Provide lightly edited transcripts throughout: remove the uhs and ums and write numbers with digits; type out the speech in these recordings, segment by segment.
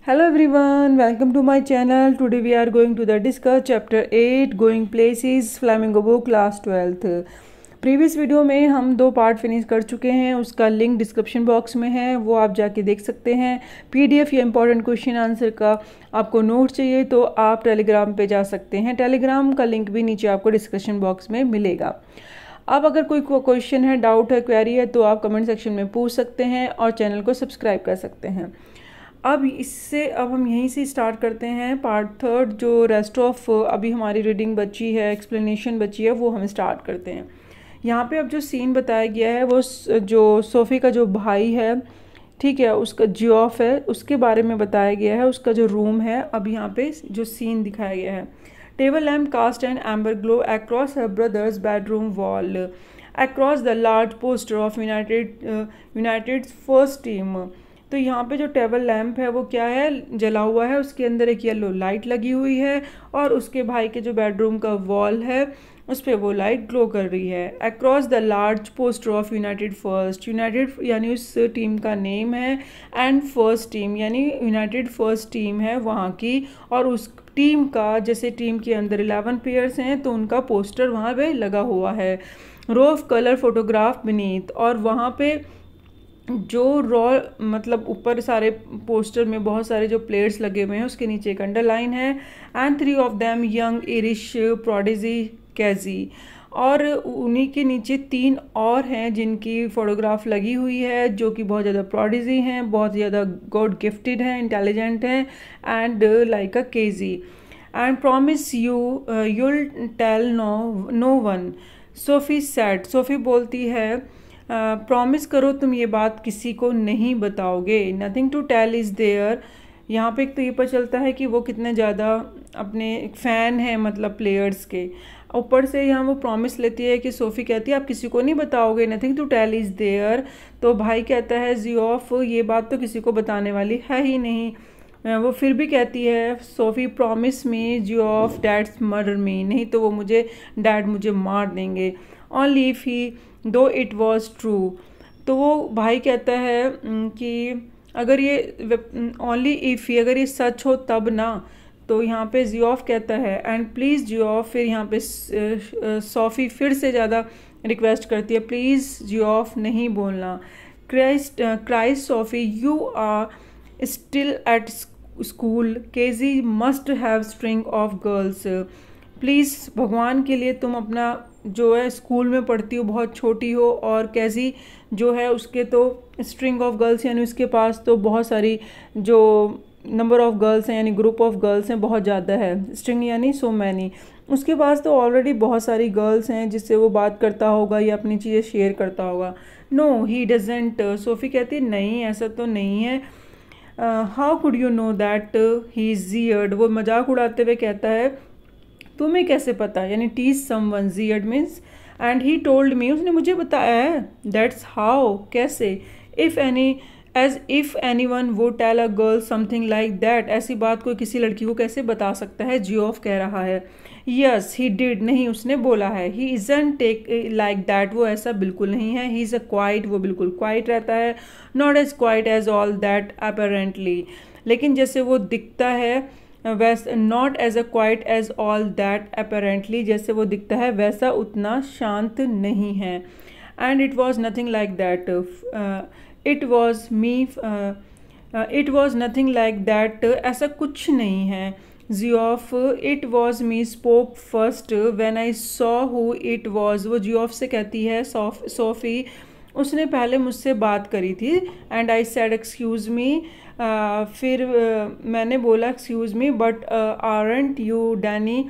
Hello everyone, welcome to my channel. Today we are going to discuss chapter 8 Going Places Flamingo book class 12th. Previous video में हम 2 part finish कर चुके हैं, उसका link description box में है, वो आप जाके देख सकते हैं। पीडीएफ या इंपॉर्टेंट क्वेश्चन आंसर का आपको नोट चाहिए तो आप टेलीग्राम पे जा सकते हैं। टेलीग्राम का लिंक भी नीचे आपको डिस्क्रिप्शन बॉक्स में मिलेगा। अब अगर कोई क्वेश्चन है, डाउट है, क्वेरी है तो आप कमेंट सेक्शन में पूछ सकते हैं और चैनल को सब्सक्राइब कर सकते हैं। अब हम यहीं से स्टार्ट करते हैं पार्ट 3, जो रेस्ट ऑफ अभी हमारी रीडिंग बची है, एक्सप्लेनेशन बची है, वो हम स्टार्ट करते हैं। यहाँ पे अब जो सीन बताया गया है वो जो सोफ़ी का जो भाई है, ठीक है, उसका जियोफ है, उसके बारे में बताया गया है, उसका जो रूम है। अब यहाँ पे जो सीन दिखाया गया है, table lamp cast an amber glow across her brother's bedroom wall across the large poster of United first team. तो यहाँ पे जो टेबल लैम्प है वो क्या है, जला हुआ है, उसके अंदर एक येलो लाइट लगी हुई है और उसके भाई के जो बेडरूम का वॉल है उस पर वो लाइट ग्लो कर रही है। Across the large poster of United first, United यानी उस टीम का नेम है, एंड फर्स्ट टीम यानी यूनाइटेड फर्स्ट टीम है वहाँ की, और उस टीम का, जैसे टीम के अंदर 11 प्लेयर्स हैं तो उनका पोस्टर वहाँ पे लगा हुआ है। Row of colour photograph beneath, और वहाँ पे जो मतलब ऊपर सारे पोस्टर में बहुत सारे जो प्लेयर्स लगे हुए हैं उसके नीचे एक अंडरलाइन है, and 3 of them young Irish prodigy कैजी, और उन्हीं के नीचे 3 और हैं जिनकी फ़ोटोग्राफ लगी हुई है, जो कि बहुत ज़्यादा प्रोडिजी हैं, बहुत ज़्यादा गॉड गिफ्टेड हैं, इंटेलिजेंट हैं, and like a KG, and promise you'll tell no one. Sophie said, Sophie बोलती है प्रॉमिस करो तुम ये बात किसी को नहीं बताओगे। Nothing to tell is there. यहाँ पे एक तो ये पता चलता है कि वो कितने ज़्यादा अपने फ़ैन हैं, मतलब प्लेयर्स के। ऊपर से यहाँ वो प्रॉमिस लेती है कि सोफ़ी कहती है आप किसी को नहीं बताओगे, nothing to tell is there. तो भाई कहता है जियोफ ये बात तो किसी को बताने वाली है ही नहीं। वो फिर भी कहती है Sophie promise me Geoff dad's murder me, नहीं तो वो डैड मुझे मार देंगे। ओनली इफ़ ही दो इट वॉज ट्रू। तो वो भाई कहता है कि अगर ये ओनली इफ़ ही, अगर ये सच हो तब ना। तो यहाँ पे जियोफ कहता है एंड प्लीज़ जियोफ, फिर यहाँ पे सोफ़ी फिर से ज़्यादा रिक्वेस्ट करती है प्लीज़ जियोफ नहीं बोलना। Christ Sophie you are still at school, KG must have string of girls. Please भगवान के लिए तुम अपना जो है स्कूल में पढ़ती हो, बहुत छोटी हो, और कैसी जो है उसके तो स्ट्रिंग ऑफ गर्ल्स यानी उसके पास तो बहुत सारी जो नंबर ऑफ गर्ल्स हैं यानी ग्रुप ऑफ गर्ल्स हैं बहुत ज़्यादा है, स्ट्रिंग यानी सो मैनी, उसके पास तो ऑलरेडी बहुत सारी गर्ल्स हैं जिससे वो बात करता होगा या अपनी चीज़ें शेयर करता होगा। नो ही डजेंट, सोफ़ी कहती नहीं ऐसा तो नहीं है। How could you know that he is jeered, वो मजाक उड़ाते हुए कहता है तुम्हें कैसे पता, यानी tease someone, jeered means, and he told me, उसने मुझे बताया है, दैट्स हाउ, कैसे, if any as if anyone वो tell a girl something like that, ऐसी बात कोई किसी लड़की को कैसे बता सकता है, जियोफ कह रहा है। यस ही डिड, नहीं उसने बोला है। ही इजंट टेक लाइक दैट, वो ऐसा बिल्कुल नहीं है। ही इज़ अ क्वाइट, वो बिल्कुल क्वाइट रहता है। Not as quiet as all that apparently, लेकिन जैसे वो दिखता है वैसे, not as a quiet as all that apparently, जैसे वो दिखता है वैसा उतना शांत नहीं है। And it was nothing like that, it was me, it was nothing like that, ऐसा कुछ नहीं है। Geoff, it was me spoke first when I saw who it was, वो जियोफ से कहती है सोफ़ी उसने पहले मुझसे बात करी थी। And I said excuse me, फिर मैंने बोला excuse me but aren't you Danny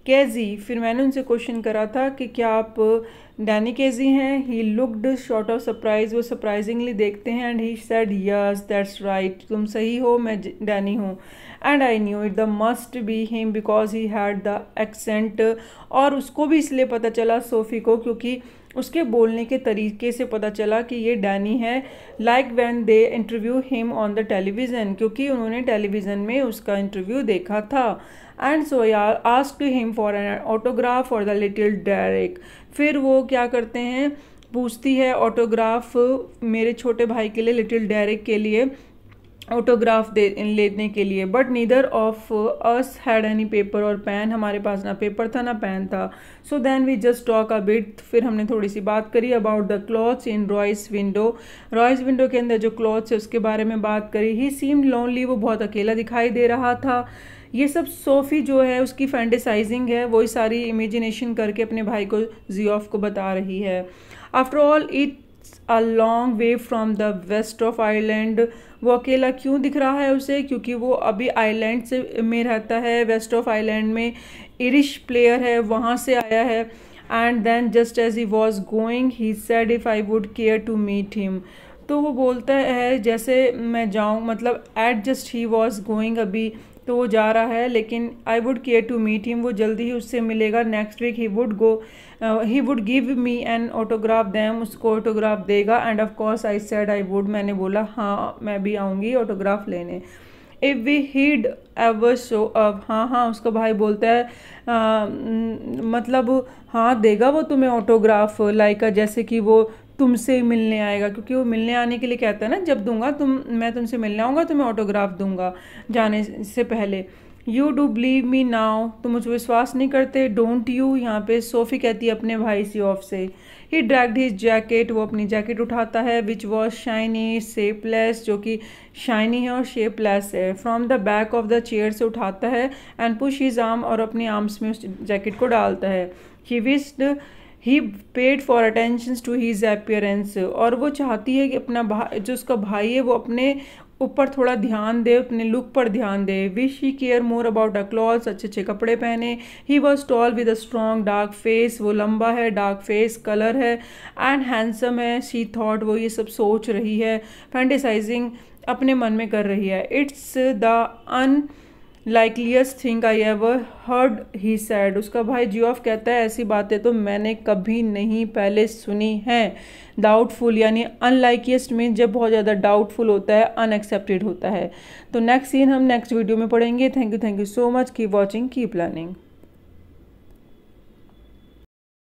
KG, फिर मैंने उनसे क्वेश्चन करा था कि क्या आप डैनी केजी हैं। He looked short of surprise, वो सरप्राइजिंगली देखते हैं, and he said yes that's right, तुम सही हो, मैं डैनी हूँ। And I knew it the must be him because he had the accent, और उसको भी इसलिए पता चला सोफ़ी को क्योंकि उसके बोलने के तरीके से पता चला कि ये डैनी है। Like when they interview him on the television, क्योंकि उन्होंने टेलीविज़न में उसका इंटरव्यू देखा था। And so asked him for an autograph for the little Derek, फिर वो क्या करते हैं, पूछती है ऑटोग्राफ मेरे छोटे भाई के लिए, लिटिल डेरेक के लिए। ऑटोग्राफ दे लेने के लिए, but neither of us had any paper और पेन, हमारे पास ना पेपर था ना पेन था। So then we just talk a bit, फिर हमने थोड़ी सी बात करी about the clothes in Royce window, Royce window के अंदर जो क्लॉथ्स है उसके बारे में बात करी। ही सीम्ड लोनली, वो बहुत अकेला दिखाई दे रहा था। ये सब सोफ़ी जो है उसकी फैंटेसाइजिंग है, वही सारी इमेजिनेशन करके अपने भाई को जियोफ को बता रही है। After all it's a long way from the west of island, वो अकेला क्यों दिख रहा है उसे, क्योंकि वो अभी आइलैंड से में रहता है, वेस्ट ऑफ आइलैंड में इरिश प्लेयर है वहाँ से आया है। And then just as he was going he said if I would care to meet him, तो वो बोलता है जैसे मैं जाऊँ, मतलब at just he was going, अभी तो वो जा रहा है, लेकिन I would care to meet him, वो जल्दी ही उससे मिलेगा। Next week he would give me an autograph them, उसको ऑटोग्राफ देगा। And of course I said I would, मैंने बोला हाँ मैं भी आऊँगी ऑटोग्राफ लेने। If we he'd ever show up, हाँ हाँ उसका भाई बोलता है मतलब हाँ देगा वो तुम्हें ऑटोग्राफ, लाइक जैसे कि वो तुमसे मिलने आएगा, क्योंकि वो मिलने आने के लिए कहता है ना, जब दूंगा मैं तुमसे मिलने आऊँगा तुम्हें ऑटोग्राफ दूंगा जाने से पहले। You do believe me now, तुम मुझे विश्वास नहीं करते, डोंट यू, यहाँ पे सोफ़ी कहती है अपने भाई सियोफ से। ही ड्रैग्ड हिज जैकेट, वो अपनी जैकेट उठाता है, विच वॉज शाइनी शेपलेस, जो कि शाइनी है और शेपलेस है, from the back of the chair से उठाता है, एंड पुश हिज आर्म, और अपने आर्म्स में उस जैकेट को डालता है। He wished he paid for attention to his appearance, और वो चाहती है कि अपना जो उसका भाई है वो अपने ऊपर थोड़ा ध्यान दे, अपने लुक पर ध्यान दे। Wish he care more about a clothes, अच्छे अच्छे कपड़े पहने। He was tall with a strong dark face, वो लंबा है, डार्क फेस कलर है, एंड हैंडसम है। शी थॉट, वो ये सब सोच रही है, फैंटेसाइजिंग अपने मन में कर रही है। It's the unlikeliest thing I ever heard, he said, उसका भाई जियोफ कहता है ऐसी बातें तो मैंने कभी नहीं पहले सुनी हैं। डाउटफुल यानी अनलाइकिएस्ट मीन जब बहुत ज़्यादा डाउटफुल होता है, अनएक्सेप्टेड होता है। तो नेक्स्ट सीन हम नेक्स्ट वीडियो में पढ़ेंगे। Thank you so much, keep watching, keep learning.